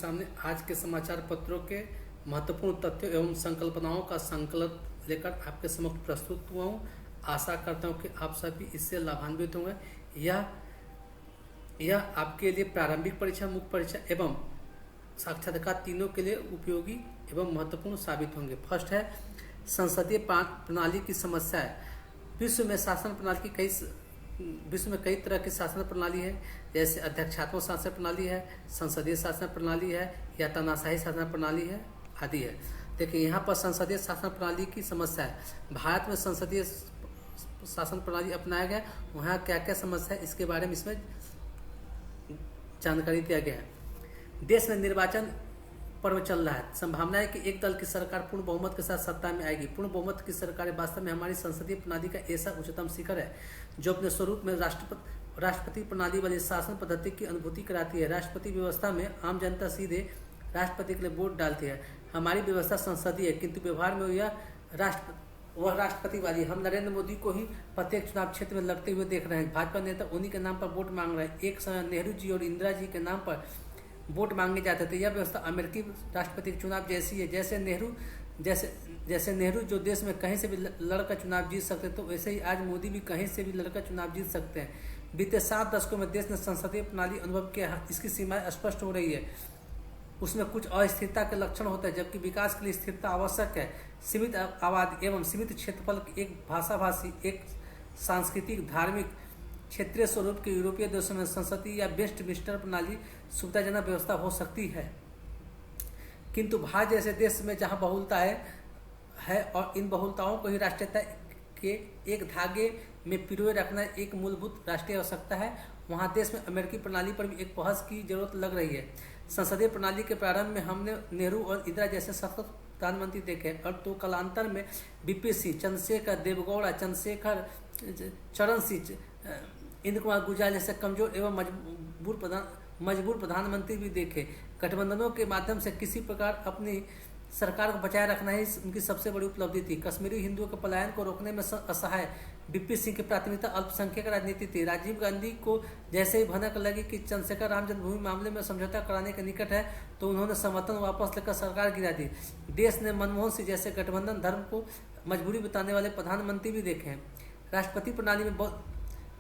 सामने आज के समाचार पत्रों के महत्वपूर्ण तथ्यों एवं संकल्पनाओं का संकलन लेकर आपके समक्ष प्रस्तुत हुआ हूँ। आशा करता हूँ कि आप सभी इससे लाभान्वित होंगे। यह आपके लिए प्रारंभिक परीक्षा, मुख्य परीक्षा एवं साक्षात्कार तीनों के लिए उपयोगी एवं महत्वपूर्ण साबित होंगे। फर्स्ट है संसदीय प्रणाली की समस्या है। विश्व में कई तरह की शासन प्रणाली है, जैसे अध्यक्षात्मक शासन प्रणाली है, संसदीय शासन प्रणाली है या तानाशाही शासन प्रणाली है आदि है। देखिए यहाँ पर संसदीय शासन प्रणाली की समस्या है। भारत में संसदीय शासन प्रणाली अपनाया गया, वहाँ क्या क्या समस्या है इसके बारे में इसमें जानकारी दिया गया है। देश में निर्वाचन पर्व चल रहा है। संभावना है कि एक दल की सरकार पूर्ण बहुमत के साथ सत्ता में आएगी। पूर्ण बहुमत की सरकार वास्तव में हमारी संसदीय प्रणाली का ऐसा उच्चतम शिखर है जो अपने स्वरूप में राष्ट्रपति प्रणाली वाली शासन पद्धति की अनुभूति कराती है। राष्ट्रपति व्यवस्था में आम जनता सीधे राष्ट्रपति के लिए वोट डालती है। हमारी व्यवस्था संसदीय है, किंतु व्यवहार में यह राष्ट्रपति वाली। हम नरेंद्र मोदी को ही प्रत्येक चुनाव क्षेत्र में लड़ते हुए देख रहे हैं। भाजपा नेता उन्हीं के नाम पर वोट मांग रहे हैं। एक समय नेहरू जी और इंदिरा जी के नाम पर वोट मांगे जाते थे। यह व्यवस्था अमेरिकी राष्ट्रपति के चुनाव जैसी है। जैसे नेहरू जो देश में कहीं से भी लड़कर चुनाव जीत सकते थे, तो वैसे ही आज मोदी भी कहीं से भी लड़कर चुनाव जीत सकते हैं। बीते 7 दशकों में देश ने संसदीय प्रणाली अनुभव किया। इसकी सीमाएं स्पष्ट हो रही है। उसमें कुछ अस्थिरता के लक्षण होते हैं, जबकि विकास के लिए स्थिरता आवश्यक है। सीमित आबादी एवं सीमित क्षेत्रफल, एक भाषाभाषी, एक सांस्कृतिक, धार्मिक, क्षेत्रीय स्वरूप के यूरोपीय देशों में संसदीय या वेस्टमिंस्टर प्रणाली सुविधाजनक व्यवस्था हो सकती है, किंतु भारत जैसे देश में जहां बहुलता है और इन बहुलताओं को ही राष्ट्रीयता के एक धागे में पिरोए रखना एक मूलभूत राष्ट्रीय आवश्यकता है, वहां देश में अमेरिकी प्रणाली पर भी एक बहस की जरूरत लग रही है। संसदीय प्रणाली के प्रारंभ में हमने नेहरू और इंदिरा जैसे सशक्त प्रधानमंत्री देखे, और तो कालांतर में बीपी सिंह, चंद्रशेखर, देवगौड़ा, चंद्रशेखर, चरण सिंह, इंद्र कुमार गुर्जर जैसे कमजोर एवं मजबूर प्रधानमंत्री भी देखे। गठबंधनों के माध्यम से किसी प्रकार अपनी सरकार को बचाए रखना ही उनकी सबसे बड़ी उपलब्धि थी। कश्मीरी हिंदुओं के पलायन को रोकने में असहाय बीपी सिंह की प्राथमिकता अल्पसंख्यक राजनीति थी। राजीव गांधी को जैसे ही भनक लगी कि चंद्रशेखर राम जन्मभूमि मामले में समझौता कराने के निकट है, तो उन्होंने समर्थन वापस लेकर सरकार गिरा दी। देश ने मनमोहन सिंह जैसे गठबंधन धर्म को मजबूरी बताने वाले प्रधानमंत्री भी देखे। राष्ट्रपति प्रणाली में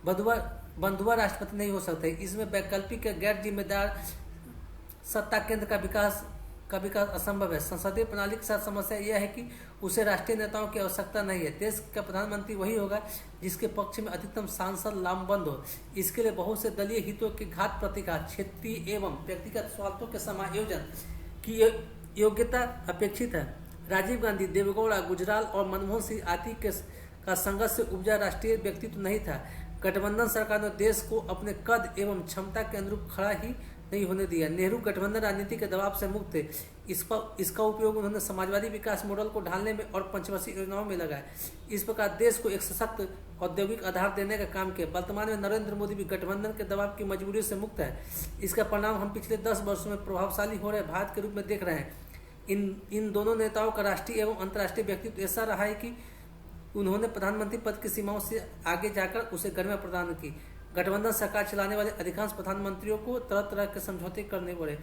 बंधुआ राष्ट्रपति नहीं हो सकते। इसमें वैकल्पिक गैर जिम्मेदार सत्ता केंद्र का विकास असंभव है। संसदीय प्रणाली के साथ समस्या यह है कि उसे राष्ट्रीय नेताओं की आवश्यकता नहीं है। देश का प्रधानमंत्री वही होगा जिसके पक्ष में अधिकतम सांसद लामबंद हो। इसके लिए बहुत से दलीय हितों के घात प्रतिघात, क्षेत्रीय एवं व्यक्तिगत स्वार्थों के समायोजन की योग्यता अपेक्षित है। राजीव गांधी, देवेगौड़ा, गुजराल और मनमोहन सिंह आदि का संघर्ष से उपजा राष्ट्रीय व्यक्तित्व नहीं था। गठबंधन सरकार ने देश को अपने कद एवं क्षमता के अनुरूप खड़ा ही नहीं होने दिया। नेहरू गठबंधन राजनीति के दबाव से मुक्त थे। इसका उपयोग उन्होंने समाजवादी विकास मॉडल को ढालने में और पंचवर्षीय योजनाओं में लगाया। इस प्रकार देश को एक सशक्त औद्योगिक आधार देने का काम किया। वर्तमान में नरेंद्र मोदी भी गठबंधन के दबाव की मजबूरी से मुक्त है। इसका परिणाम हम पिछले 10 वर्षों में प्रभावशाली हो रहे भारत के रूप में देख रहे हैं। इन दोनों नेताओं का राष्ट्रीय एवं अंतर्राष्ट्रीय व्यक्तित्व ऐसा रहा है कि उन्होंने प्रधानमंत्री पद की सीमाओं से आगे जाकर उसे गरिमा प्रदान की। गठबंधन सरकार चलाने वाले अधिकांश प्रधानमंत्रियों को तरह तरह के समझौते करने पड़े।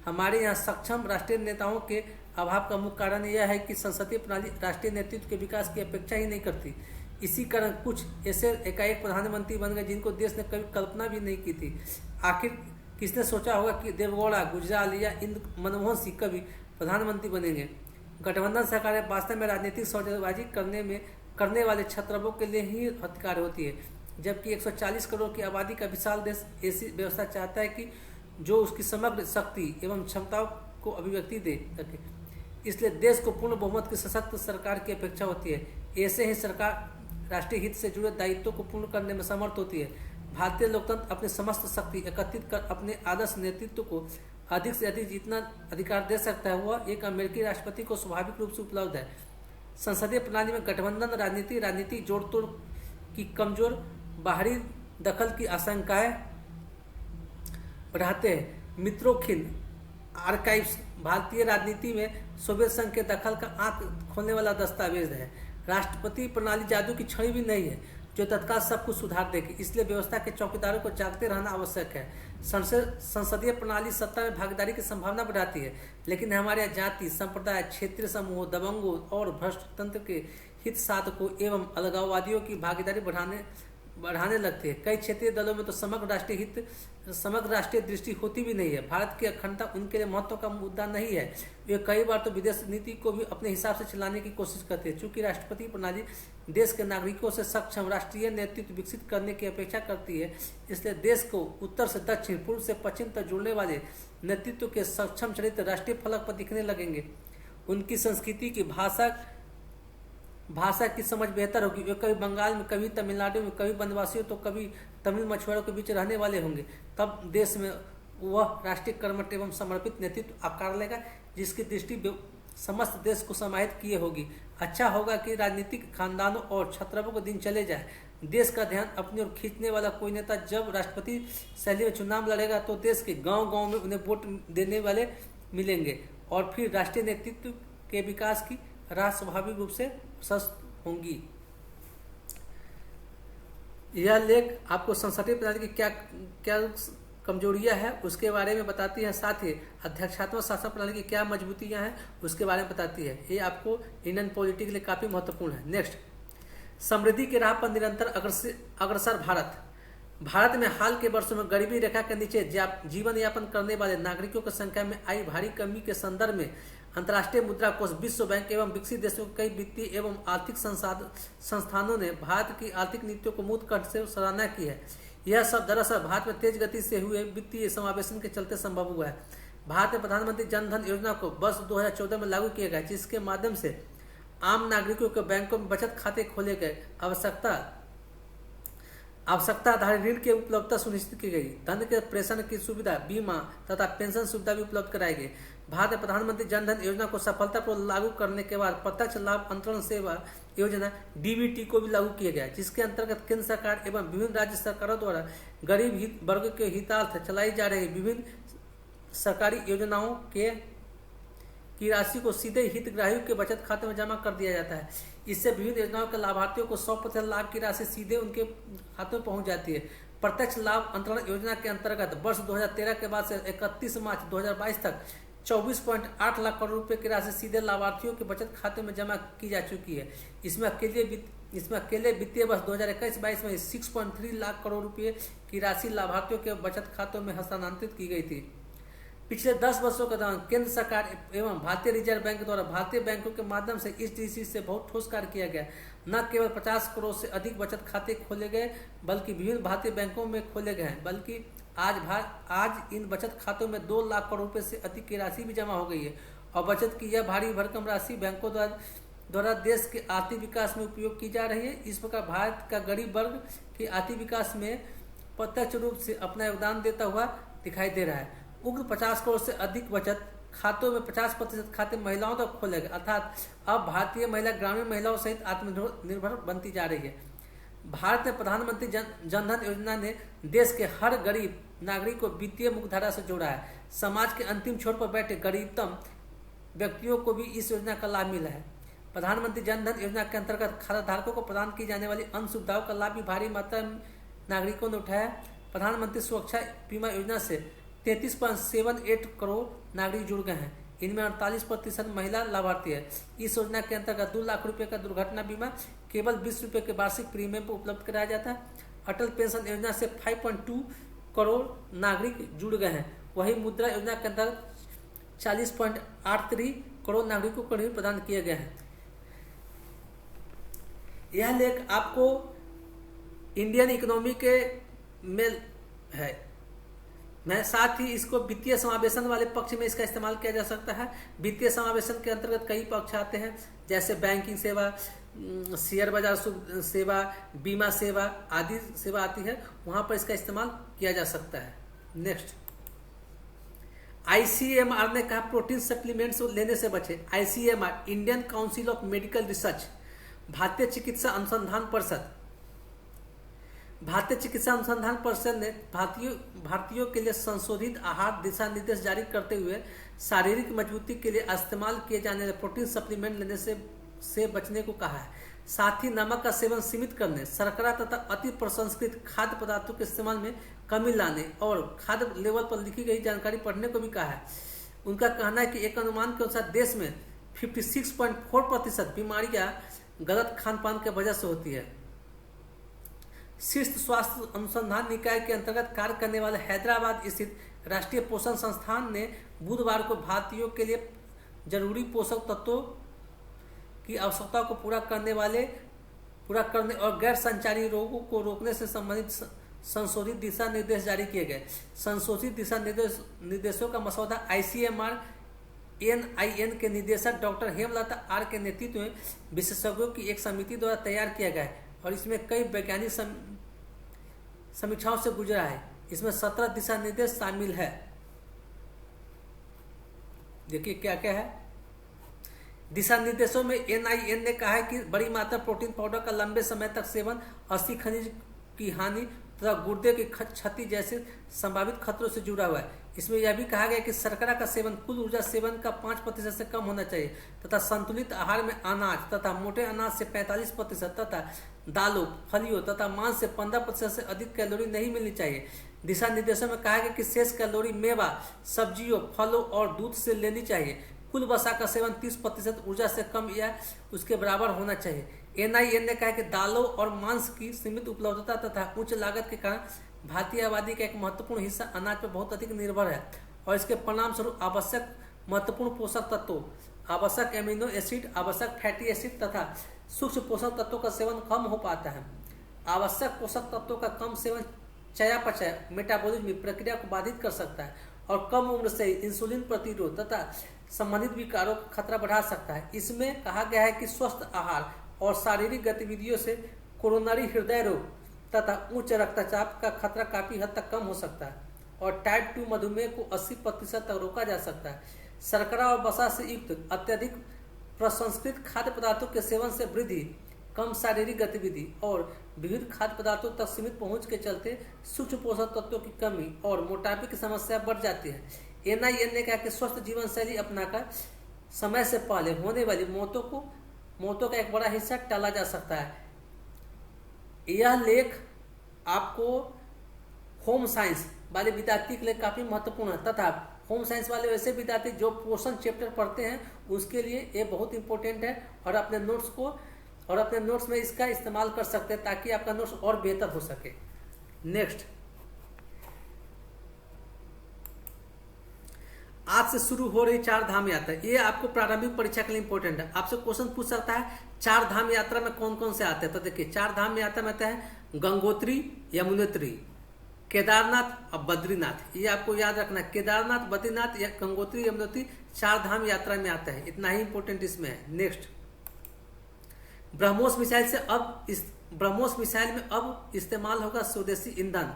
हमारे यहाँ सक्षम राष्ट्रीय नेताओं के अभाव का मुख्य कारण यह है कि संसदीय प्रणाली राष्ट्रीय नेतृत्व के विकास की अपेक्षा ही नहीं करती। इसी कारण कुछ ऐसे एकाएक प्रधानमंत्री बन गए जिनको देश ने कभी कल्पना भी नहीं की थी। आखिर किसने सोचा होगा कि देवगौड़ा, गुजराल या मनमोहन सिंह कभी प्रधानमंत्री बनेंगे। गठबंधन सरकारें वास्तव में राजनीतिक सौदेबाजी करने वाले छत्रबों के लिए ही हथिकार होती है, जबकि 140 करोड़ की आबादी का विशाल देश ऐसी व्यवस्था चाहता है कि जो उसकी समग्र शक्ति एवं क्षमताओं को अभिव्यक्ति दे सके। इसलिए देश को पूर्ण बहुमत की सशक्त सरकार की अपेक्षा होती है। ऐसे ही सरकार राष्ट्रीय हित से जुड़े दायित्वों को पूर्ण करने में समर्थ होती है। भारतीय लोकतंत्र अपनी समस्त शक्ति एकत्रित कर अपने आदर्श नेतृत्व को अधिक से अधिक जितना अधिकार दे सकता है, वह एक अमेरिकी राष्ट्रपति को स्वाभाविक रूप से उपलब्ध है। संसदीय प्रणाली में गठबंधन राजनीति जोड़ तोड़ की कमजोर बाहरी दखल की आशंकाएं बढ़ाते हैं। मित्रों आर्काइव्स भारतीय राजनीति में सोवियत संघ के दखल का आंख खोलने वाला दस्तावेज है। राष्ट्रपति प्रणाली जादू की छड़ी भी नहीं है जो तत्काल सब कुछ सुधार देगी। इसलिए व्यवस्था के चौकीदारों को जागते रहना आवश्यक है। संसदीय प्रणाली सत्ता में भागीदारी की संभावना बढ़ाती है, लेकिन हमारे यहाँ जाति, संप्रदाय, क्षेत्रीय समूहों, दबंगों और भ्रष्ट तंत्र के हित साधकों एवं अलगाववादियों की भागीदारी बढ़ाने लगती है। कई क्षेत्रीय दलों में तो समग्र राष्ट्रीय दृष्टि होती भी नहीं है। भारत की अखंडता उनके लिए महत्व का मुद्दा नहीं है। वे कई बार तो विदेश नीति को भी अपने हिसाब से चलाने की कोशिश करते हैं। चूंकि राष्ट्रपति प्रणाली देश के नागरिकों से सक्षम राष्ट्रीय नेतृत्व विकसित करने की अपेक्षा करती है, इसलिए देश को उत्तर से दक्षिण, पूर्व से पश्चिम तक जोड़ने वाले नेतृत्व के सक्षम चरित्र राष्ट्रीय फलक पर दिखने लगेंगे। उनकी संस्कृति की भाषा की समझ बेहतर होगी। वे कभी बंगाल में, कभी तमिलनाडु में, कभी वनवासियों तो कभी तमिल मछुआरों के बीच रहने वाले होंगे। तब देश में वह राष्ट्रीय कर्मठ एवं समर्पित नेतृत्व आकार लेगा, जिसकी दृष्टि समस्त देश को समाहित किए होगी। अच्छा होगा कि राजनीतिक खानदानों और छत्रपों को दिन चले जाए। देश का ध्यान अपनी ओर खींचने वाला कोई नेता जब राष्ट्रपति शैली में चुनाव लड़ेगा तो देश के गांव-गांव में उन्हें वोट देने वाले मिलेंगे और फिर राष्ट्रीय नेतृत्व के विकास की राह स्वाभाविक रूप से प्रशस्त होंगी। यह लेख आपको संसदीय प्रणाली की क्या कमजोरियां हैं उसके बारे में बताती है, साथ ही अध्यक्षात्मक शासन प्रणाली की क्या मजबूतियां हैं उसके बारे में बताती है। ये आपको इंडियन पॉलिटी के लिए काफी महत्वपूर्ण है। नेक्स्ट, समृद्धि की राह पर निरंतर अग्रसर भारत में हाल के वर्षों में गरीबी रेखा के नीचे जीवन यापन करने वाले नागरिकों की संख्या में आई भारी कमी के संदर्भ में अंतर्राष्ट्रीय मुद्रा कोष, विश्व बैंक एवं विकसित देशों के कई वित्तीय एवं आर्थिक संस्थानों ने भारत की आर्थिक नीतियों को मुक्त कंठ से सराहना की है। यह सब दरअसल भारत में तेज गति से हुए वित्तीय समावेशन के चलते संभव हुआ है। भारत में प्रधानमंत्री जन धन योजना को वर्ष 2014 में लागू किया गया, जिसके माध्यम से आम नागरिकों के बैंकों में बचत खाते खोले गए, आवश्यकता आधारित ऋण की उपलब्धता सुनिश्चित की गई, धन के प्रेषण की सुविधा, बीमा तथा पेंशन सुविधा भी उपलब्ध कराई गई। भारत में प्रधानमंत्री जन धन योजना को सफलतापूर्वक लागू करने के बाद प्रत्यक्ष लाभ अंतरण सेवा योजना DBT को भी लागू किया गया, जिसके अंतर्गत केंद्र सरकार एवं विभिन्न राज्य सरकारों द्वारा गरीब वर्ग के हितार्थ चलाई जा रही विभिन्न सरकारी योजनाओं की राशि को सीधे हितग्राहियों के बचत खाते में जमा कर दिया जाता है। इससे विभिन्न योजनाओं के लाभार्थियों को 100% लाभ की राशि सीधे उनके खातों में पहुंच जाती है। प्रत्यक्ष लाभ अंतरण योजना के अंतर्गत वर्ष 2013 के बाद से 31 मार्च 2022 तक 24.8 लाख करोड़ रुपए की राशि सीधे लाभार्थियों के बचत खाते में जमा की जा चुकी है। इसमें अकेले वित्तीय वर्ष 2021-22 में 6.3 लाख करोड़ रुपए की राशि लाभार्थियों के बचत खातों में हस्तांतरित की गई थी। पिछले 10 वर्षों के दौरान केंद्र सरकार एवं भारतीय रिजर्व बैंक द्वारा भारतीय बैंकों के माध्यम से इस दृष्टि से बहुत ठोस कार्य किया गया। न केवल 50 करोड़ से अधिक बचत खाते खोले गए, बल्कि विभिन्न भारतीय बैंकों में खोले गए हैं, बल्कि आज इन बचत खातों में 2 लाख करोड़ रुपए से अधिक की राशि भी जमा हो गई है और बचत की यह भारी भरकम राशि बैंकों द्वारा देश के आर्थिक विकास में उपयोग की जा रही है। इस प्रकार भारत का गरीब वर्ग के आर्थिक विकास में प्रत्यक्ष रूप से अपना योगदान देता हुआ दिखाई दे रहा है। उग्र 50 करोड़ से अधिक बचत खातों में 50% खाते महिलाओं तक खोले गए, अर्थात अब भारतीय महिला ग्रामीण महिलाओं सहित आत्मनिर्भर बनती जा रही है। भारत में प्रधानमंत्री जन धन योजना ने देश के हर गरीब नागरिक को वित्तीय मुख्यधारा से जोड़ा है। समाज के अंतिम छोर पर बैठे गरीबतम व्यक्तियों को भी इस योजना का लाभ मिला है। प्रधानमंत्री जन धन योजना के अंतर्गत खाताधारकों को प्रदान की जाने वाली अन्य सुविधाओं का लाभ भी भारी मात्रा में नागरिकों ने उठाया। प्रधानमंत्री सुरक्षा बीमा योजना से 33.78 करोड़ नागरिक जुड़ गए हैं। इनमें 48% महिला लाभार्थी है। इस योजना के अंतर्गत 2 लाख रुपए का दुर्घटना बीमा केवल 20 रुपए के वार्षिक प्रीमियम पर उपलब्ध कराया जाता है। अटल पेंशन योजना से 5.2 करोड़ नागरिक जुड़ गए हैं। वही मुद्रा योजना के अंतर्गत 40.83 करोड़ नागरिकों को ऋण प्रदान किए गए हैं। यह लेख आपको इंडियन इकोनॉमी के में है। मैं साथ ही इसको वित्तीय समावेशन वाले पक्ष में इसका इस्तेमाल किया जा सकता है। वित्तीय समावेशन के अंतर्गत कई पक्ष आते हैं, जैसे बैंकिंग सेवा, शेयर बाजार सेवा, बीमा सेवा आदि सेवा आती है, वहां पर इसका इस्तेमाल किया जा सकता है। नेक्स्ट, ICMR ने कहा प्रोटीन सप्लीमेंट्स लेने से बचे। ICMR Indian council of medical research, भारतीय चिकित्सा अनुसंधान परिषद ने भारतीयों के लिए संशोधित आहार दिशा निर्देश जारी करते हुए शारीरिक मजबूती के लिए इस्तेमाल किए जाने वाले प्रोटीन सप्लीमेंट लेने से बचने को कहा है। साथ ही नमक का सेवन सीमित करने, शर्करा तथा अति प्रसंस्कृत खाद्य पदार्थों के इस्तेमाल में कमी लाने और खाद्य लेवल पर लिखी गई जानकारी पढ़ने को भी कहा है। उनका कहना है कि एक अनुमान के अनुसार देश में 56.4% बीमारियां गलत खान पान के वजह से होती है। शीर्ष स्वास्थ्य अनुसंधान निकाय के अंतर्गत कार्य करने वाले हैदराबाद स्थित राष्ट्रीय पोषण संस्थान ने बुधवार को भारतीयों के लिए जरूरी पोषक तत्वों की आवश्यकता को पूरा करने और गैर संचारी रोगों को रोकने से संबंधित संशोधित दिशा निर्देश जारी किए गए। संशोधित दिशा निर्देशों का मसौदा ICMR NIN के निदेशक डॉक्टर हेमलता आर के नेतृत्व में विशेषज्ञों की एक समिति द्वारा तैयार किया गया है और इसमें कई वैज्ञानिक समीक्षाओं से गुजरा है। इसमें 17 दिशा निर्देश शामिल है। देखिए क्या क्या है। दिशा निर्देशों में NIN ने कहा है कि बड़ी मात्रा प्रोटीन पाउडर का लंबे समय तक सेवन अस्थि खनिज की हानि तथा गुर्दे की क्षति जैसे संभावित खतरों से जुड़ा हुआ है। इसमें यह भी कहा गया कि शर्करा का सेवन कुल ऊर्जा सेवन का 5% से कम होना चाहिए तथा संतुलित आहार में अनाज तथा मोटे अनाज से 45% तथा दालों, फलियों तथा मांस से 15% से अधिक कैलोरी नहीं मिलनी चाहिए। दिशा निर्देशों में कहा गया कि शेष कैलोरी मेवा, सब्जियों, फलों और दूध से लेनी चाहिए। कुल वसा का सेवन 30% ऊर्जा से कम या उसके बराबर होना चाहिए। NIN ने कहा कि दालों और मांस की सीमित उपलब्धता तथा उच्च लागत के कारण भारतीय आबादी का एक महत्वपूर्ण हिस्सा अनाज पर बहुत अधिक निर्भर है और इसके परिणाम स्वरूप आवश्यक महत्वपूर्ण पोषक तत्वों, आवश्यक एमिनो एसिड, आवश्यक फैटी एसिड तथा सूक्ष्म पोषक तत्वों का सेवन कम हो पाता है। आवश्यक पोषक तत्वों का कम सेवन चयापचय मेटाबॉलिज्म प्रक्रिया को बाधित कर सकता है और कम उम्र से इंसुलिन प्रतिरोध तथा संबंधित विकारों का खतरा बढ़ा सकता है। इसमें कहा गया है कि स्वस्थ आहार और शारीरिक गतिविधियों से कोरोनरी हृदय रोग तथा उच्च रक्तचाप का खतरा काफी हद तक कम हो सकता है और टाइप 2 मधुमेह को 80% तक रोका जा सकता है। शर्करा और वसा से युक्त अत्यधिक प्रसंस्कृत खाद्य पदार्थों के सेवन से वृद्धि, कम शारीरिक गतिविधि और विविध खाद्य पदार्थों तक सीमित पहुंच के चलते सूक्ष्म पोषक तत्वों की कमी और मोटापे की समस्या बढ़ जाती है। NIN ने कहा कि स्वस्थ जीवन शैली अपनाकर समय से पहले होने वाली मौतों का एक बड़ा हिस्सा टाला जा सकता है। यह लेख आपको होम साइंस वाले विद्यार्थी के लिए काफी महत्वपूर्ण है तथा होम साइंस वाले वैसे विद्यार्थी जो पोषण चैप्टर पढ़ते हैं उसके लिए ये बहुत इंपॉर्टेंट है और अपने नोट्स में इसका इस्तेमाल कर सकते हैं ताकि आपका नोट्स और बेहतर हो सके। नेक्स्ट, आज से शुरू हो रही 4 धाम यात्रा, ये आपको प्रारंभिक परीक्षा के लिए इंपॉर्टेंट है। आपसे क्वेश्चन पूछ सकता है 4 धाम यात्रा में कौन कौन से आते हैं। तो देखिए 4 धाम यात्रा में आते हैं गंगोत्री, यमुनोत्री, केदारनाथ और बद्रीनाथ। ये आपको याद रखना है, केदारनाथ, बद्रीनाथ या गंगोत्री, यमुनोत्री 4 धाम यात्रा में आता है। इतना ही इंपॉर्टेंट इसमें है। नेक्स्ट, ब्रह्मोस मिसाइल में अब इस्तेमाल होगा स्वदेशी ईंधन।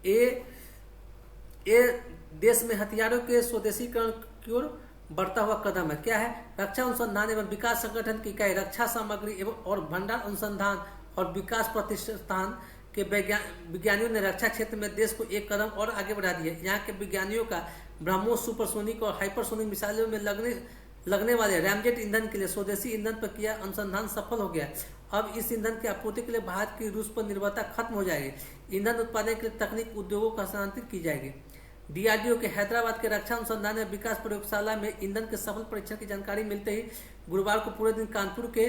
ये देश में हथियारों के स्वदेशीकरण की ओर बढ़ता हुआ कदम है। क्या है? रक्षा अनुसंधान एवं विकास संगठन की इकाई रक्षा सामग्री एवं और भंडार अनुसंधान और विकास प्रतिष्ठान के विज्ञानियों ने रक्षा क्षेत्र में देश को एक कदम और आगे बढ़ा दिया। यहाँ के विज्ञानियों का ब्रह्मोस सुपरसोनिक और हाइपरसोनिक मिसाइलों में लगने वाले रैमजेट ईंधन के लिए स्वदेशी ईंधन पर किया अनुसंधान सफल हो गया। अब इस ईंधन की आपूर्ति के लिए भारत की रूस पर निर्भरता खत्म हो जाएगी। ईंधन उत्पादन के लिए तकनीक उद्योगों को हस्तांतरित की जाएगी। DRDO के हैदराबाद के रक्षा अनुसंधान एवं विकास प्रयोगशाला में ईंधन के सफल परीक्षण की जानकारी मिलते ही गुरुवार को पूरे दिन कानपुर के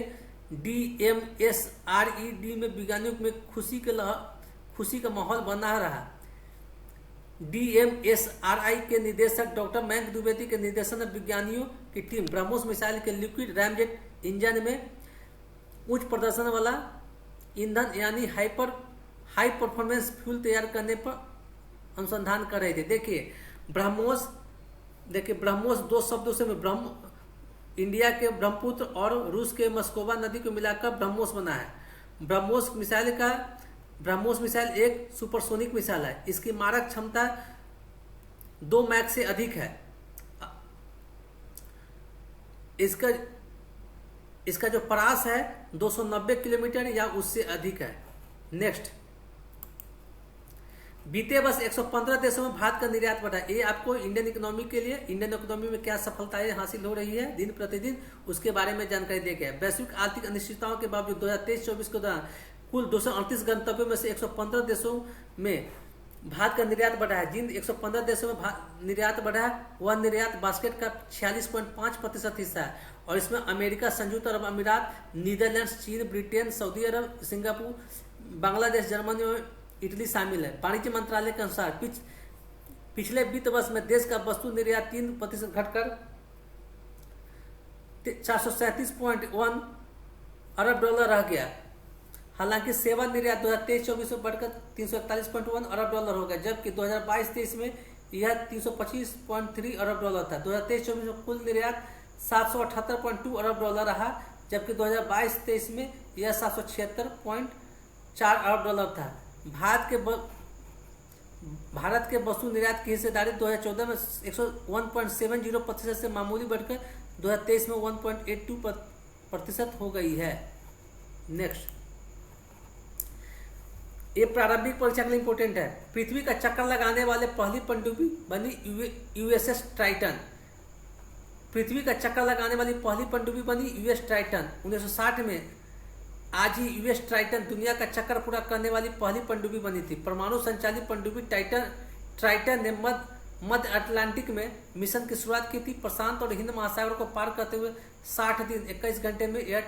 DMSRED में वैज्ञानिकों में खुशी का माहौल बना रहा। DMSRI के निदेशक डॉक्टर मयंक द्विवेदी के निर्देशन में विज्ञानियों की टीम ब्रह्मोस मिसाइल के लिक्विड रैमजेट इंजन में उच्च प्रदर्शन वाला ईंधन यानी हाई परफॉर्मेंस फ्यूल तैयार करने पर अनुसंधान कर रहे थे। देखिए ब्रह्मोस 2 शब्दों से इंडिया के ब्रह्मपुत्र और रूस के मस्कोवा नदी को मिलाकर ब्रह्मोस बना है। ब्रह्मोस मिसाइल एक सुपरसोनिक मिसाइल है। इसकी मारक क्षमता 2 मैक से अधिक है। इसका जो परास है 290 किलोमीटर या उससे अधिक है। नेक्स्ट, बीते वर्ष 115 देशों में भारत का निर्यात बढ़ा। ये आपको इंडियन इकोनॉमी के लिए, इंडियन इकोनॉमी में क्या सफलताएं हासिल हो रही है दिन प्रतिदिन, उसके बारे में जानकारी दी गई है। वैश्विक आर्थिक अनिश्चितताओं के बावजूद 2023-24 के दौरान कुल 238 गंतव्यों में से 115 देशों में भारत का निर्यात बढ़ा है। जिन 115 देशों में निर्यात बढ़ा है वह निर्यात बास्केट का 46.5% हिस्सा है, और इसमें अमेरिका, संयुक्त अरब अमीरात, नीदरलैंड्स, चीन, ब्रिटेन, सऊदी अरब, सिंगापुर, बांग्लादेश, जर्मनी और इटली शामिल है। वाणिज्य मंत्रालय के अनुसार पिछले वित्त वर्ष में देश का वस्तु निर्यात 3% घटकर 437.1 अरब डॉलर रह गया। हालांकि सेवा निर्यात 2023-24 में बढ़कर 341.1 अरब डॉलर हो गया, जबकि 2022-23 में यह 325.3 अरब डॉलर था। 2023-24 में कुल निर्यात 778.2 अरब डॉलर रहा, जबकि 2022-23 में यह 776.4 अरब डॉलर था। भारत के वस्तु निर्यात की हिस्सेदारी 2014 में 1.70% से मामूली बढ़कर 2023 में 1.82% हो गई है। नेक्स्ट, ये प्रारंभिक परीक्षा के लिए इंपोर्टेंट है। पृथ्वी का चक्कर लगाने वाले पहली पनडुब्बी बनी यूएसएस ट्राइटन। पृथ्वी का चक्कर लगाने वाली पहली पनडुब्बी बनी यूएस ट्राइटन 1960 में। आज ही यूएस ट्राइटन दुनिया का चक्कर पूरा करने वाली पहली पनडुब्बी बनी थी। परमाणु संचालित पनडुब्बी ट्राइटन ने मध्य अटलांटिक में मिशन की शुरुआत की थी। प्रशांत और हिंद महासागर को पार करते हुए 60 दिन 21 घंटे में यह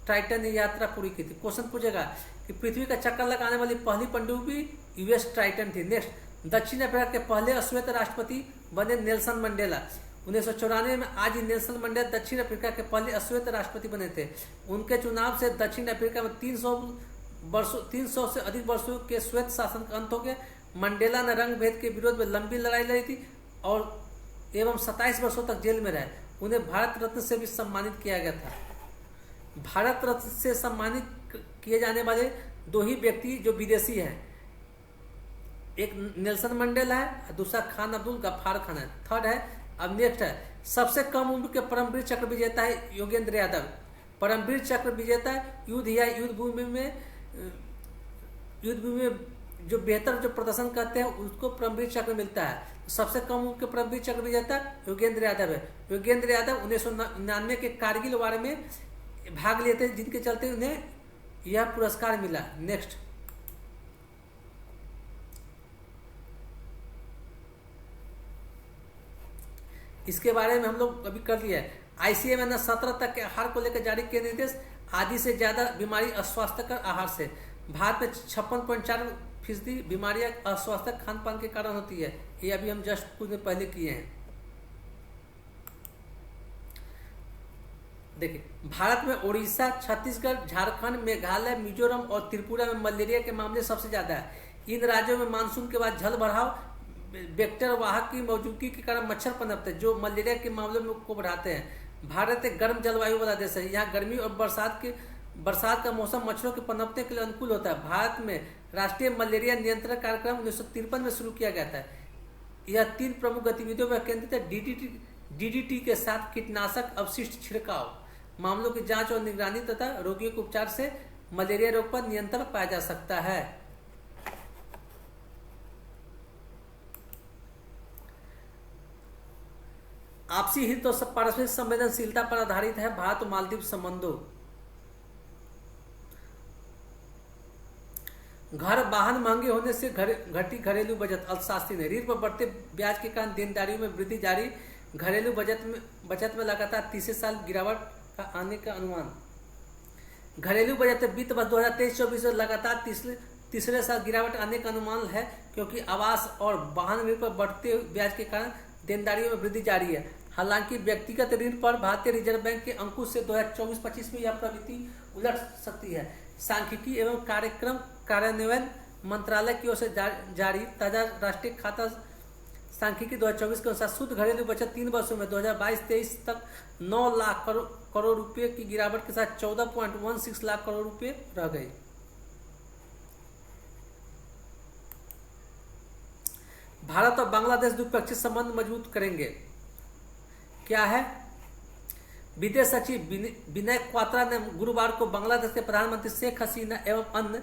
ट्राइटन ने यात्रा पूरी की थी। क्वेश्चन पूछेगा कि पृथ्वी का चक्कर लगाने वाली पहली पनडुब्बी यूएस ट्राइटन थी। नेक्स्ट, दक्षिण अफ्रीका के पहले अश्वेत राष्ट्रपति बने नेल्सन मंडेला। 1994 में आज ही नेल्सन मंडेला दक्षिण अफ्रीका के पहले अश्वेत राष्ट्रपति बने थे। उनके चुनाव से दक्षिण अफ्रीका में 300 से अधिक वर्षों के श्वेत शासन का अंत हो गया। मंडेला ने रंग भेद के विरोध में लंबी लड़ाई लड़ी थी और एवं 27 वर्षों तक जेल में रहे। उन्हें भारत रत्न से भी सम्मानित किया गया था। भारत रत्न से सम्मानित किए जाने वाले दो ही व्यक्ति जो विदेशी हैं, एक नेल्सन मंडेला है, दूसरा खान अब्दुल गफ्फार खान है। थर्ड है, अब नेक्स्ट है, सबसे कम उम्र के परमवीर चक्र विजेता है योगेंद्र यादव। परमवीर चक्र विजेता युद्ध या युद्ध भूमि में जो बेहतर जो प्रदर्शन करते हैं उसको परमवीर चक्र मिलता है। सबसे कम उम्र के परमवीर चक्र विजेता योगेंद्र यादव है। योगेंद्र यादव 1999 के कारगिल वार में भाग लिए थे, जिनके चलते उन्हें यह पुरस्कार मिला। नेक्स्ट, इसके बारे में हम लोग अभी कर लिया है। आईसीएमआर ने 17 तक के आहार को लेकर जारी किए निर्देश। आधी से ज्यादा बीमारी अस्वास्थ्यकर आहार से। भारत में 56.4% बीमारियां अस्वास्थ्य खान पान के कारण होती है। ये अभी हम जस्ट कुछ दिन पहले किए हैं। देखिए, भारत में उड़ीसा, छत्तीसगढ़, झारखंड, मेघालय, मिजोरम और त्रिपुरा में मलेरिया के मामले सबसे ज्यादा है। इन राज्यों में मानसून के बाद जल भराव, वेक्टर वाहक की मौजूदगी के कारण मच्छर पनपते हैं, जो मलेरिया के मामलों को बढ़ाते हैं। भारत एक गर्म जलवायु वाला देश है। यहाँ गर्मी और बरसात का मौसम मच्छरों के पनपने के लिए अनुकूल होता है। भारत में राष्ट्रीय मलेरिया नियंत्रण कार्यक्रम 1953 में शुरू किया गया था। यह 3 प्रमुख गतिविधियों पर केंद्रित है। डीडीटी के साथ कीटनाशक अवशिष्ट छिड़काव, मामलों की जांच और निगरानी तथा रोगियों के उपचार से मलेरिया रोग पर नियंत्रण पाया जा सकता है। आपसी हित और पारस्परिक संवेदनशीलता पर आधारित है भारत और मालदीव संबंधों। घर वाहन महंगे होने से घटी घरेलू बचत। अर्थशास्त्री ने ऋण पर बढ़ते ब्याज के कारण देनदारियों में वृद्धि जारी, घरेलू बचत में लगातार तीसरे साल गिरावट का आने का अनुमान। घरेलू बचत वित्त वर्ष 2023-24 में लगातार तीसरे साल गिरावट आने का अनुमान है, क्योंकि आवास और वाहन ऋण पर बढ़ते ब्याज के कारण देनदारियों में वृद्धि जारी है। हालांकि व्यक्तिगत ऋण पर भारतीय रिजर्व बैंक के अंकुश से 2024-25 में यह प्रवृत्ति उलट सकती है। सांख्यिकी एवं कार्यक्रम कार्यान्वयन मंत्रालय की ओर से जारी ताजा राष्ट्रीय खाता सांख्यिकी 2024 के अनुसार शुद्ध घरेलू बचत 3 वर्षों में 2022-23 तक 9 लाख करोड़ रुपए की गिरावट के साथ 14.16 लाख करोड़ रुपए रह गई। भारत और बांग्लादेश द्विपक्षीय संबंध मजबूत करेंगे। क्या है? विदेश सचिव विनय क्वात्रा ने गुरुवार को बांग्लादेश के प्रधानमंत्री शेख हसीना एवं अन्य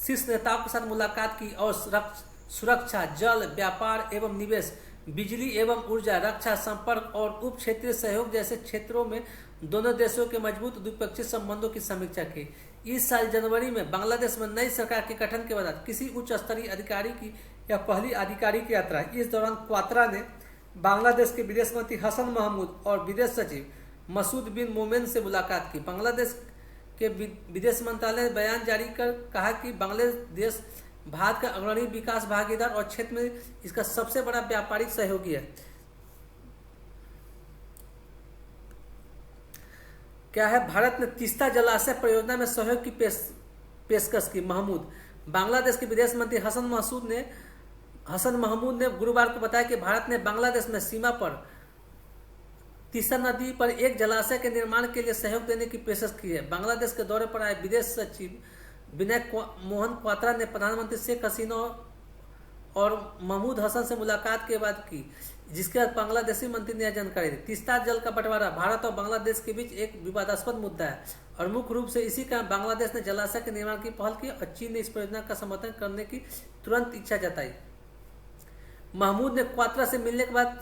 शीर्ष नेताओं के साथ मुलाकात की और सुरक्षा, जल, व्यापार एवं निवेश, बिजली एवं ऊर्जा, रक्षा, संपर्क और उप क्षेत्रीय सहयोग जैसे क्षेत्रों में दोनों देशों के मजबूत द्विपक्षीय संबंधों की समीक्षा की। इस साल जनवरी में बांग्लादेश में नई सरकार के गठन के बाद किसी उच्च स्तरीय अधिकारी की यह पहली आधिकारिक यात्रा। इस दौरान क्वात्रा ने बांग्लादेश के विदेश मंत्री हसन महमूद और विदेश सचिव मसूद बिन मोमेन से मुलाकात की। बांग्लादेश के विदेश मंत्रालय ने बयान जारी कर कहा कि बांग्लादेश भारत का अग्रणी विकास भागीदार और क्षेत्र में इसका सबसे बड़ा व्यापारिक सहयोगी है। क्या है, भारत ने तीस्ता जलाशय परियोजना में सहयोग की पेशकश की। महमूद, बांग्लादेश के विदेश मंत्री हसन महमूद ने गुरुवार को बताया कि भारत ने बांग्लादेश में सीमा पर तीस्ता नदी पर एक जलाशय के निर्माण के लिए सहयोग देने की पेशकश की है। बांग्लादेश के दौरे पर आए विदेश सचिव विनय मोहन क्वात्रा ने प्रधानमंत्री शेख हसीना और महमूद हसन से मुलाकात के बाद की, जिसके बाद बांग्लादेशी मंत्री ने यह जानकारी दी। तीस्ता जल का बंटवारा भारत और बांग्लादेश के बीच एक विवादास्पद मुद्दा है और मुख्य रूप से इसी कारण बांग्लादेश ने जलाशय के निर्माण की पहल की और चीन ने इस परियोजना का समर्थन करने की तुरंत इच्छा जताई। महमूद ने क्वात्रा से मिलने के बाद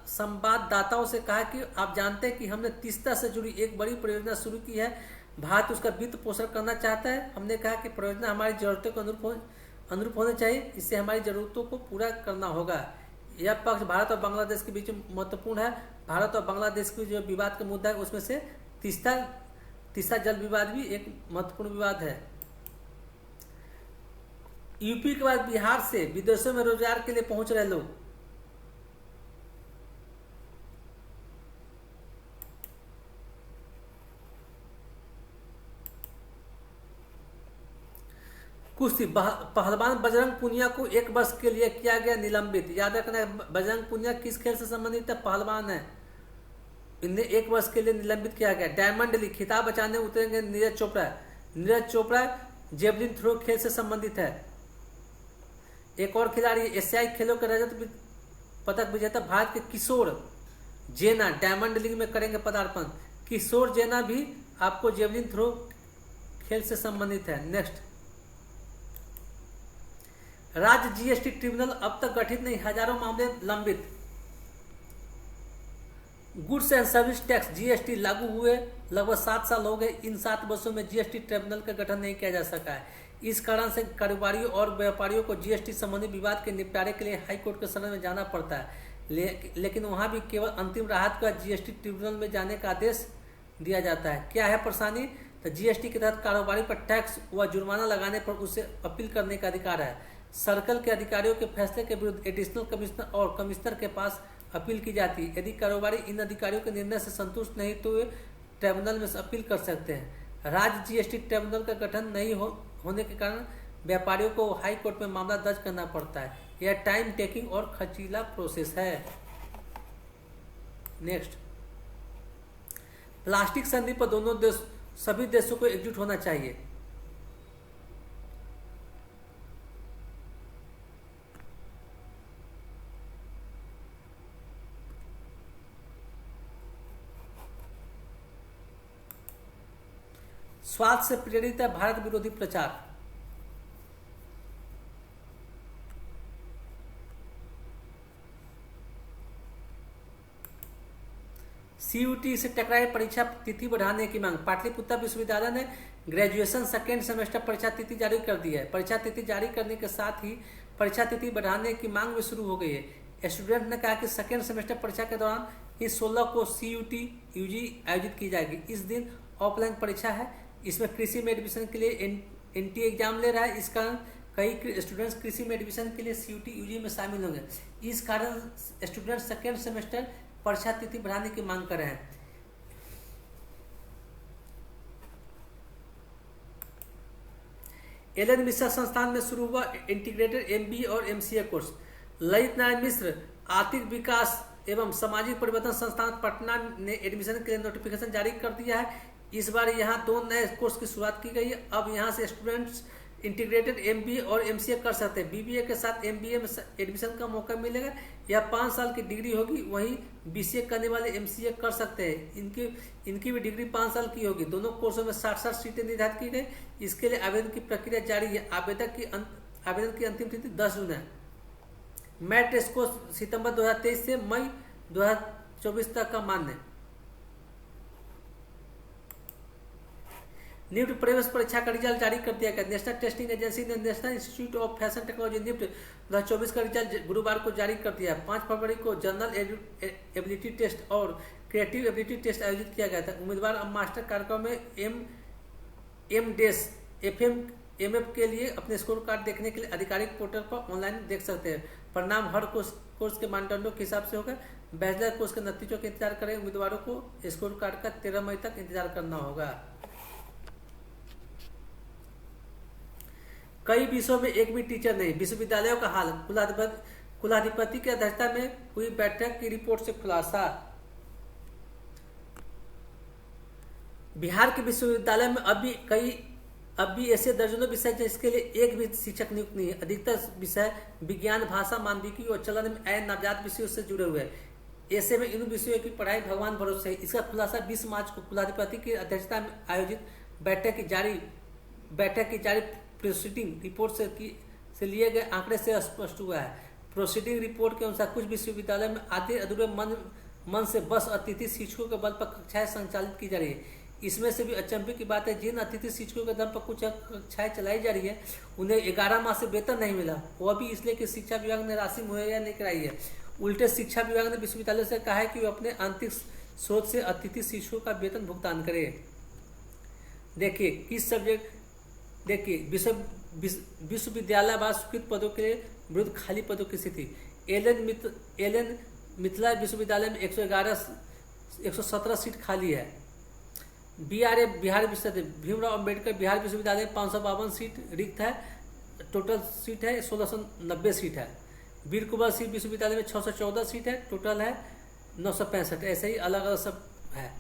संवाददाताओं से कहा कि आप जानते हैं कि हमने तीस्ता से जुड़ी एक बड़ी परियोजना शुरू की है। भारत उसका वित्त पोषण करना चाहता है। हमने कहा कि परियोजना हमारी जरूरतों के अनुरूप होनी चाहिए, इससे हमारी जरूरतों को पूरा करना होगा। यह पक्ष भारत और बांग्लादेश के बीच महत्वपूर्ण है। भारत और बांग्लादेश की जो विवाद का मुद्दा है उसमें से तीस्ता जल विवाद भी एक महत्वपूर्ण विवाद है। यूपी के बाद बिहार से विदेशों में रोजगार के लिए पहुंच रहे लोग। कुश्ती, पहलवान बजरंग पुनिया को 1 वर्ष के लिए किया गया निलंबित। याद रखना, बजरंग पुनिया किस खेल से संबंधित है? पहलवान है। इन्हें 1 वर्ष के लिए निलंबित किया गया। डायमंड लीग खिताब बचाने उतरेंगे नीरज चोपड़ा। नीरज चोपड़ा जेवलिन थ्रो खेल से संबंधित है। एक और खिलाड़ी एशियाई खेलों के रजत पदक विजेता भारत के किशोर जेना डायमंड लीग में करेंगे पदार्पण। किशोर जेना भी आपको जेवलिन थ्रो खेल से संबंधित है। नेक्स्ट, राज्य जीएसटी ट्रिब्यूनल अब तक गठित नहीं, हजारों मामले लंबित। Goods and service tax GST लागू हुए लगभग 7 साल हो गए। इन 7 वर्षों में जीएसटी ट्रिब्यूनल का गठन नहीं किया जा सका है। इस कारण से कारोबारियों और व्यापारियों को जीएसटी संबंधी विवाद के निपटारे के लिए हाईकोर्ट के शरण में जाना पड़ता है। लेकिन वहां भी केवल अंतिम राहत का जीएसटी ट्रिब्यूनल में जाने का आदेश दिया जाता है। क्या है परेशानी? तो जीएसटी के तहत कारोबारी पर टैक्स व जुर्माना लगाने पर उसे अपील करने का अधिकार है। सर्कल के अधिकारियों के फैसले के विरुद्ध एडिशनल कमिश्नर और कमिश्नर के पास अपील की जाती है। यदि कारोबारी इन अधिकारियों के निर्णय से संतुष्ट नहीं तो वे ट्रिब्यूनल में अपील कर सकते हैं। राज्य जीएसटी ट्रिब्यूनल का गठन नहीं होने के कारण व्यापारियों को हाई कोर्ट में मामला दर्ज करना पड़ता है। यह टाइम टेकिंग और खर्चीला प्रोसेस है। नेक्स्ट, प्लास्टिक संधि पर सभी देशों को एकजुट होना चाहिए। स्वार्थ से प्रेरित है भारत विरोधी प्रचार। सीयूटी से टकराए परीक्षा तिथि बढ़ाने की मांग। पाटलिपुत्र विश्वविद्यालय ने ग्रेजुएशन सेकेंड सेमेस्टर परीक्षा तिथि जारी कर दी है। परीक्षा तिथि जारी करने के साथ ही परीक्षा तिथि बढ़ाने की मांग भी शुरू हो गई है। स्टूडेंट ने कहा कि सेकेंड सेमेस्टर परीक्षा के दौरान इस 16 को सीयूटी यूजी आयोजित की जाएगी। इस दिन ऑफलाइन परीक्षा है। इसमें कृषि में एडमिशन के लिए एनटी एग्जाम ले रहा है। इस कारण कई स्टूडेंट्स कृषि में एडमिशन के लिए सीयूटी यूजी में शामिल होंगे। इस कारण स्टूडेंट सेकेंड सेमेस्टर परीक्षा तिथि बढ़ाने की मांग कर रहे हैं। एलन मिश्रा संस्थान में शुरू हुआ इंटीग्रेटेड एमबीए और एमसीए कोर्स। ललित नारायण मिश्र आर्थिक विकास एवं सामाजिक परिवर्तन संस्थान पटना ने एडमिशन के लिए नोटिफिकेशन जारी कर दिया है। इस बार यहाँ 2 नए कोर्स की शुरुआत की गई है। अब यहाँ से स्टूडेंट्स इंटीग्रेटेड एमबीए और एमसीए कर सकते हैं। बीबीए के साथ एमबीए में एडमिशन का मौका मिलेगा। यह 5 साल की डिग्री होगी। वहीं बीसीए करने वाले एमसीए कर सकते हैं। इनकी भी डिग्री 5 साल की होगी। दोनों कोर्सों में 60-60 सीटें निर्धारित की गई। इसके लिए आवेदन की प्रक्रिया जारी है। आवेदक की आवेदन की अंतिम तिथि 10 जून है। मैट टेस्ट को सितंबर 2023 से मई 2024 तक का मान्य। निफ्ट प्रवेश परीक्षा का रिजल्ट जारी कर दिया गया। नेशनल टेस्टिंग एजेंसी ने National Institute of Fashion Technology NIFT 2024 का रिजल्ट गुरुवार को जारी कर दिया। 5 फरवरी को जनरल एबिलिटी टेस्ट और क्रिएटिव एबिलिटी टेस्ट आयोजित किया गया था। उम्मीदवार अब मास्टर कार्यक्रम में एमडेस एमएफ के लिए अपने स्कोर कार्ड देखने के लिए आधिकारिक पोर्टल पर ऑनलाइन देख सकते हैं। परिणाम हर कोर्स के मानदंडों के हिसाब से होगा। बैचलर कोर्स के नतीजों का इंतजार करें। उम्मीदवारों को स्कोर कार्ड का 13 मई तक इंतजार करना होगा। कई विषयों में एक भी टीचर नहीं, विश्वविद्यालयों का हाल। कुलाधिपति की अध्यक्षता में हुई बैठक की रिपोर्ट से खुलासा। बिहार के विश्वविद्यालय में अब भी ऐसे दर्जनों विषय जिसके लिए एक भी शिक्षक नियुक्त नहीं है। अधिकतर विषय विज्ञान, भाषा, मानविकी और चलन में आए नवजात विषयों से जुड़े हुए हैं। ऐसे में इन विषयों की पढ़ाई भगवान भरोसे है। इसका खुलासा 20 मार्च को कुलाधिपति की अध्यक्षता में आयोजित बैठक की जारी प्रोसीडिंग रिपोर्ट से लिए गए आंकड़े से स्पष्ट हुआ है। प्रोसीडिंग रिपोर्ट के अनुसार कुछ विश्वविद्यालय में आधे अधूरे मन से बस अतिथि शिक्षकों के बल पर कक्षाएं संचालित की जा रही है। इसमें से भी अचंभे की बात है, जिन अतिथि शिक्षकों के दम पर कुछ कक्षाएं चलाई जा रही है उन्हें 11 माह से वेतन नहीं मिला, वह भी इसलिए कि शिक्षा विभाग ने राशि मुहैया नहीं कराई है। उल्टे शिक्षा विभाग ने विश्वविद्यालय से कहा है कि वे अपने आंतरिक स्रोत से अतिथि शिक्षकों का वेतन भुगतान करें। देखिए किस सब्जेक्ट विश्वविद्यालय बाद स्वीकृत पदों के विरुद्ध खाली पदों की स्थिति। एलएन मिथिला विश्वविद्यालय में 117 सीट खाली है। बीआरए बिहार विश्वविद्यालय भीमराव अंबेडकर बिहार विश्वविद्यालय में 552 सीट रिक्त है। टोटल सीट है 1690 सीट है। वीर कुंवर सिंह विश्वविद्यालय में 614 सीट है। टोटल है 965। ऐसे ही अलग अलग सब है।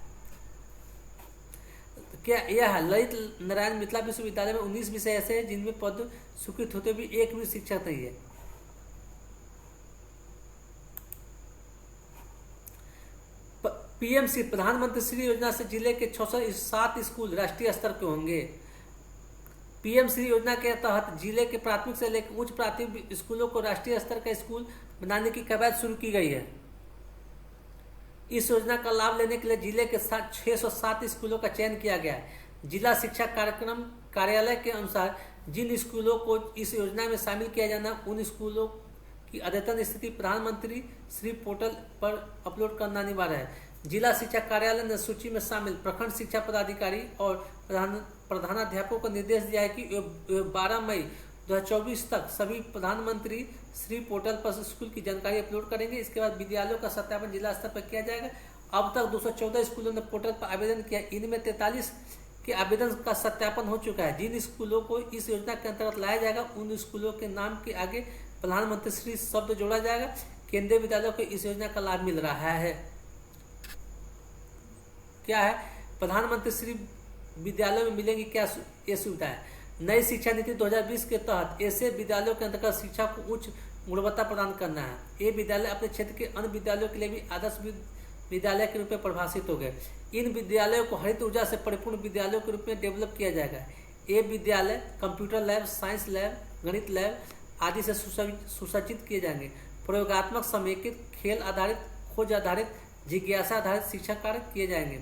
क्या यह है ललित नारायण मिथिला विश्वविद्यालय में 19 विषय ऐसे हैं जिनमें पद स्वीकृत होते भी एक भी शिक्षक नहीं है। पीएमसी प्रधानमंत्री श्री योजना से जिले के 607 स्कूल राष्ट्रीय स्तर के होंगे। पीएमसी योजना के तहत जिले के प्राथमिक से लेकर उच्च प्राथमिक स्कूलों को राष्ट्रीय स्तर का स्कूल बनाने की कवायद शुरू की गई है। इस योजना का लाभ लेने के लिए जिले के 607 स्कूलों का चयन किया गया है। जिला शिक्षा कार्यक्रम कार्यालय के अनुसार जिन स्कूलों को इस योजना में शामिल किया जाना, उन स्कूलों की अद्यतन स्थिति प्रधानमंत्री श्री पोर्टल पर अपलोड करना अनिवार्य है। जिला शिक्षा कार्यालय ने सूची में शामिल प्रखंड शिक्षा पदाधिकारी और प्रधानाध्यापकों को निर्देश दिया है कि वे 12 मई 2024 तक सभी प्रधानमंत्री श्री पोर्टल पर स्कूल की जानकारी अपलोड करेंगे। इसके बाद विद्यालयों का सत्यापन जिला स्तर पर किया जाएगा। अब तक 214 स्कूलों ने पोर्टल पर आवेदन किया। इनमें 43 के आवेदन का सत्यापन हो चुका है। जिन स्कूलों को इस योजना के अंतर्गत लाया जाएगा उन स्कूलों के नाम के आगे प्रधानमंत्री श्री शब्द जोड़ा जाएगा। केंद्रीय विद्यालयों को इस योजना का लाभ मिल रहा है। क्या है, प्रधानमंत्री श्री विद्यालयों में मिलेंगी क्या ये सुविधाएं। नई शिक्षा नीति 2020 के तहत ऐसे विद्यालयों के अंतर्गत शिक्षा को उच्च गुणवत्ता प्रदान करना है। ये विद्यालय अपने क्षेत्र के अन्य विद्यालयों के लिए भी आदर्श विद्यालय के रूप में परिभाषित हो गए। इन विद्यालयों को हरित ऊर्जा से परिपूर्ण विद्यालयों के रूप में डेवलप किया जाएगा। ये विद्यालय कंप्यूटर लैब, साइंस लैब, गणित लैब आदि से सुसज्जित किए जाएंगे। प्रयोगात्मक, समेकित, खेल आधारित, खोज आधारित, जिज्ञासा आधारित शिक्षा कार्य किए जाएंगे।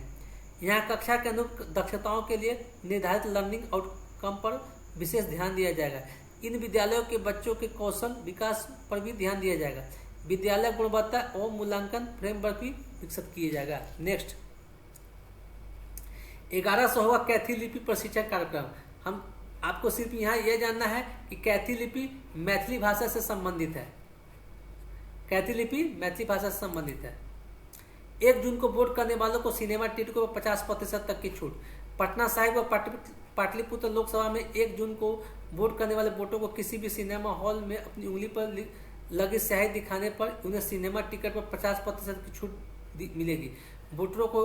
यहाँ कक्षा के अनुरूप दक्षताओं के लिए निर्धारित लर्निंग आउटकम पर विशेष ध्यान दिया जाएगा। इन विद्यालयों के बच्चों के कौशल विकास पर भी ध्यान दिया जाएगा। विद्यालय गुणवत्ता और मूल्यांकन फ्रेमवर्क भी विकसित किया जाएगा। नेक्स्ट 1100 होगा कैथी लिपि प्रशिक्षण कार्यक्रम। हम आपको सिर्फ यहाँ यह जानना है कि कैथी लिपि मैथिली भाषा से संबंधित है। कैथी लिपि मैथिली भाषा से संबंधित है। 1 जून को वोट करने वालों को सिनेमा टिकट को 50% तक की छूट। पटना साहिब व पाटलिपुत्र लोकसभा में 1 जून को वोट करने वाले वोटरों को किसी भी सिनेमा हॉल में अपनी उंगली पर लगी स्याही दिखाने पर उन्हें सिनेमा टिकट पर 50% की छूट मिलेगी। वोटरों को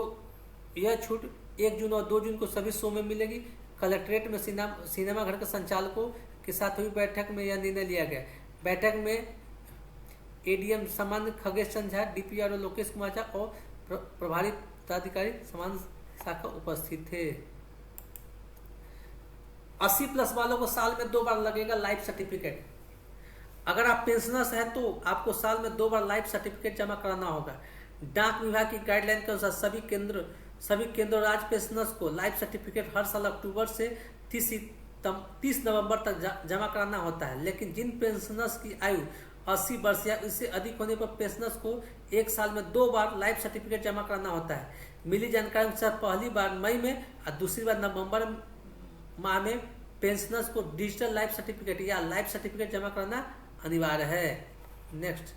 यह छूट 1 जून और 2 जून को सभी शो में मिलेगी। कलेक्ट्रेट में सिनेमाघर के संचालकों के साथ हुई बैठक में यह निर्णय लिया गया। बैठक में एडीएम सामान्य खगेश चंद्र झा, डीपीआरओ लोकेश कुमार झा और प्रभारी पदाधिकारी समान शाखा उपस्थित थे। 80+ वालों को साल में 2 बार लगेगा लाइफ सर्टिफिकेट। अगर आप पेंशनर्स हैं तो आपको साल में 2 बार लाइफ सर्टिफिकेट जमा कराना होगा। डाक विभाग की गाइडलाइन के अनुसार सभी केंद्र राज्य पेंशनर्स को लाइफ सर्टिफिकेट हर साल अक्टूबर से 30 नवंबर तक जमा कराना होता है। लेकिन जिन पेंशनर्स की आयु 80 वर्ष या इससे अधिक होने पर पेंशनर्स को एक साल में 2 बार लाइफ सर्टिफिकेट जमा कराना होता है। मिली जानकारी के अनुसार पहली बार मई में और दूसरी बार नवंबर माह में पेंशनर्स को डिजिटल लाइफ सर्टिफिकेट या लाइफ सर्टिफिकेट जमा कराना अनिवार्य है। नेक्स्ट,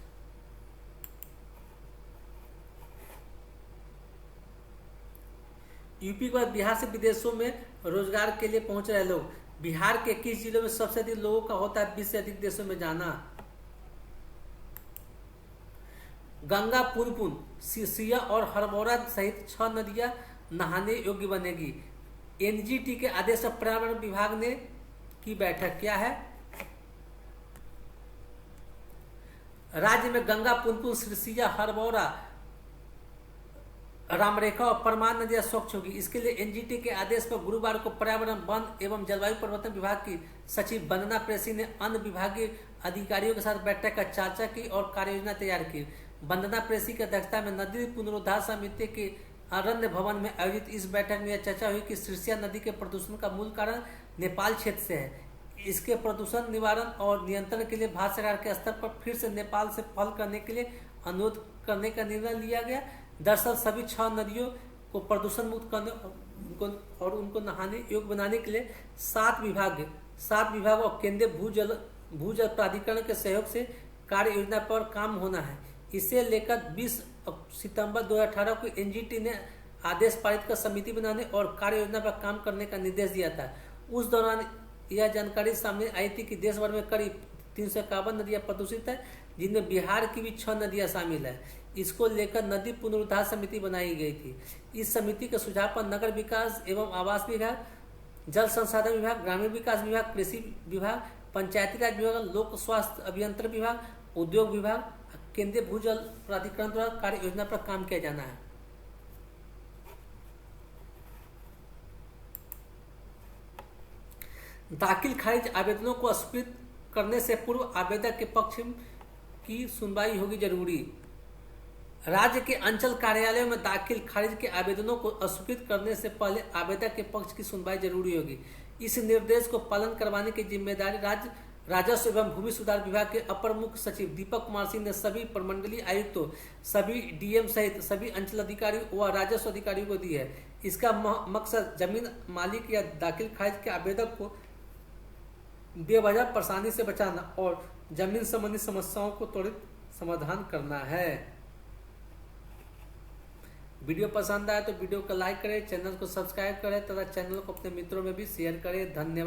यूपी के बाद बिहार से विदेशों में रोजगार के लिए पहुंच रहे लोग। बिहार के किस जिलों में सबसे अधिक लोगों का होता है 20 से अधिक देशों में जाना? गंगा, पुनपुन, सिसिया और हरमौरा सहित 6 नदियां नहाने योग्य बनेगी। एनजीटी के आदेश पर पर्यावरण विभाग ने की बैठक क्या है? राज्य में गंगा, पुनपुन, सिरसिया, हरमौरा, रामरेखा और परमान नदियां स्वच्छ होगी। इसके लिए एनजीटी के आदेश पर गुरुवार को पर्यावरण, वन एवं जलवायु परिवर्तन विभाग की सचिव वंदना प्रेसी ने अन्य विभागीय अधिकारियों के साथ बैठक कर चर्चा की और कार्ययोजना तैयार की। वंदना प्रेसी की अध्यक्षता में नदी पुनरुद्धार समिति के अरण्य भवन में आयोजित इस बैठक में यह चर्चा हुई कि सिरसिया नदी के प्रदूषण का मूल कारण नेपाल क्षेत्र से है। इसके प्रदूषण निवारण और नियंत्रण के लिए भारत सरकार के स्तर पर फिर से नेपाल से पहल करने के लिए अनुरोध करने का निर्णय लिया गया। दरअसल सभी 6 नदियों को प्रदूषण मुक्त करने और उनको नहाने योग्य बनाने के लिए 7 विभाग और केंद्रीय भूजल प्राधिकरण के सहयोग से कार्य योजना पर काम होना है। इसे लेकर 20 सितंबर 2018 को एनजीटी ने आदेश पारित कर समिति बनाने और कार्य योजना पर काम करने का निर्देश दिया था। उस दौरान यह जानकारी सामने आई थी कि देश भर में करीब 351 नदियां प्रदूषित है, जिनमें बिहार की भी 6 नदियां शामिल है। इसको लेकर नदी पुनरुद्धार समिति बनाई गई थी। इस समिति के सुझाव पर नगर विकास एवं आवास विभाग, जल संसाधन विभाग, ग्रामीण विकास विभाग, कृषि विभाग, पंचायती राज विभाग, लोक स्वास्थ्य अभियंत्रण विभाग, उद्योग विभाग, केंद्रीय भूजल प्राधिकरण द्वारा कार्य योजना पर काम किया जाना है। दाखिल खारिज आवेदनों को अस्वीकृत करने से पूर्व आवेदक के पक्ष की सुनवाई होगी जरूरी। राज्य के अंचल कार्यालयों में दाखिल खारिज के आवेदनों को अस्वीकृत करने से पहले आवेदक के पक्ष की सुनवाई जरूरी होगी। इस निर्देश को पालन करवाने की जिम्मेदारी राज्य राजस्व एवं भूमि सुधार विभाग के अपर मुख्य सचिव दीपक कुमार सिंह ने सभी प्रमंडलीय आयुक्तों, सभी डीएम सहित सभी अंचल अधिकारियों व राजस्व अधिकारियों को दी है। इसका मकसद जमीन मालिक या दाखिल खारिज के आवेदक को बेवजह परेशानी से बचाना और जमीन संबंधी समस्याओं को त्वरित समाधान करना है। वीडियो पसंद आए तो वीडियो को लाइक करें, चैनल को सब्सक्राइब करें तथा चैनल को अपने मित्रों में भी शेयर करें। धन्यवाद।